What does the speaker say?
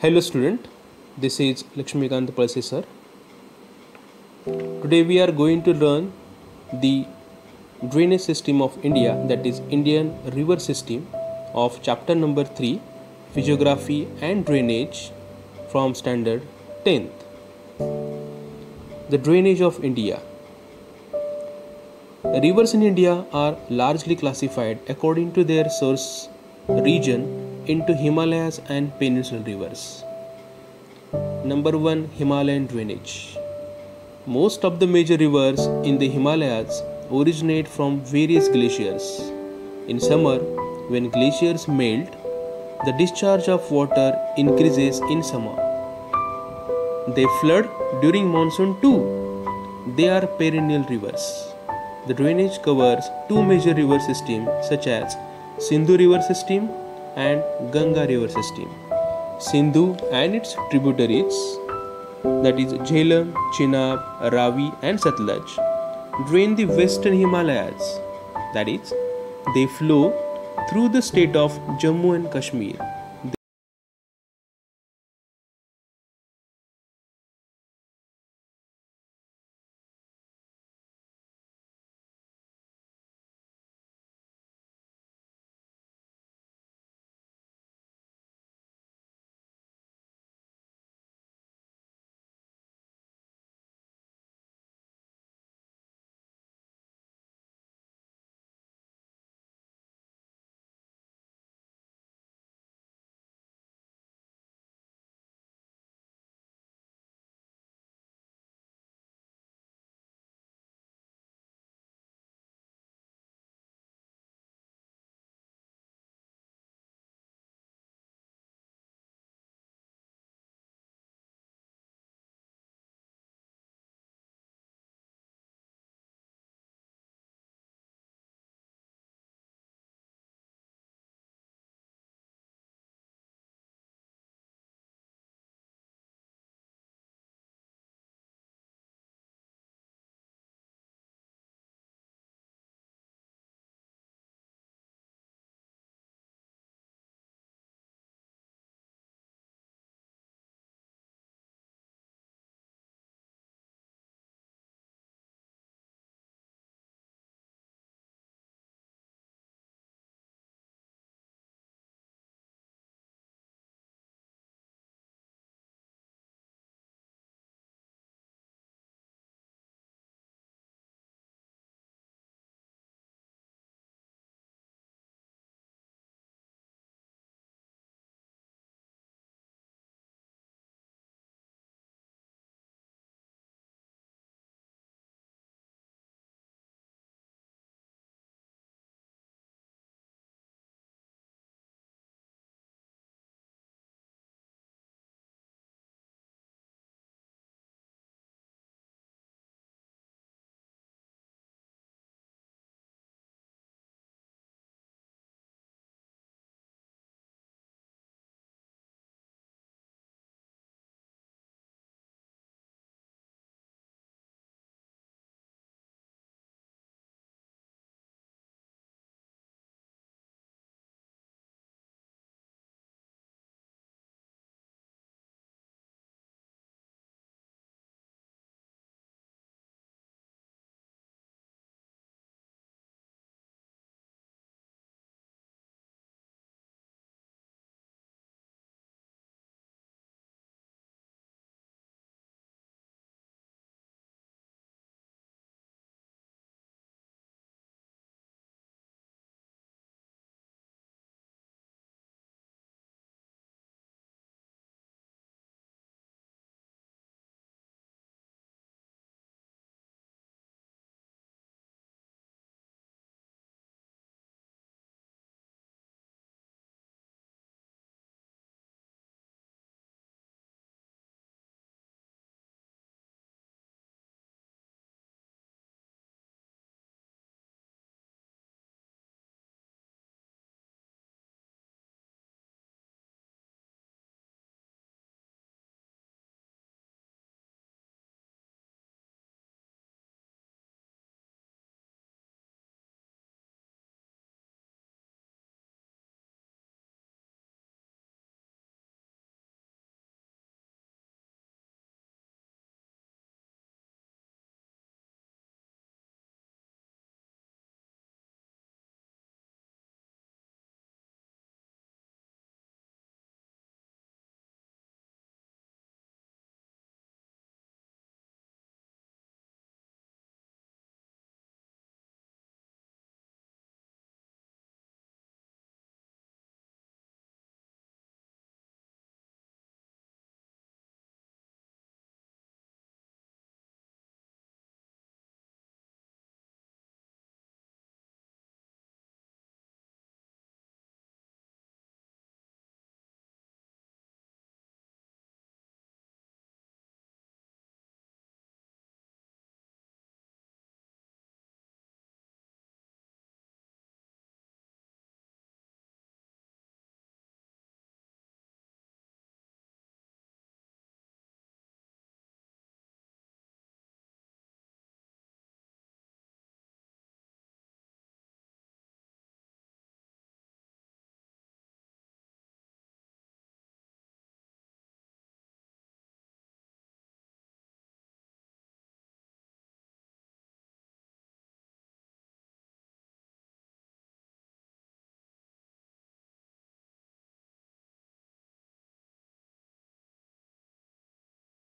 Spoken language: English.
Hello student, this is Lakshmikant Palse sir. Today we are going to learn the drainage system of India, that is Indian river system of chapter number 3 Physiography and Drainage from standard 10th. The drainage of India. Rivers in India are largely classified according to their source region into Himalayas and peninsular rivers. Number 1, Himalayan drainage. Most of the major rivers in the Himalayas originate from various glaciers. In summer, when glaciers melt, the discharge of water increases in summer. They flood during monsoon too. They are perennial rivers. The drainage covers two major river systems such as Sindhu river system and Ganga river system. Sindhu and its tributaries, that is Jhelum, Chenab, Ravi and Satluj, drain the western Himalayas, that is, they flow through the state of Jammu and Kashmir.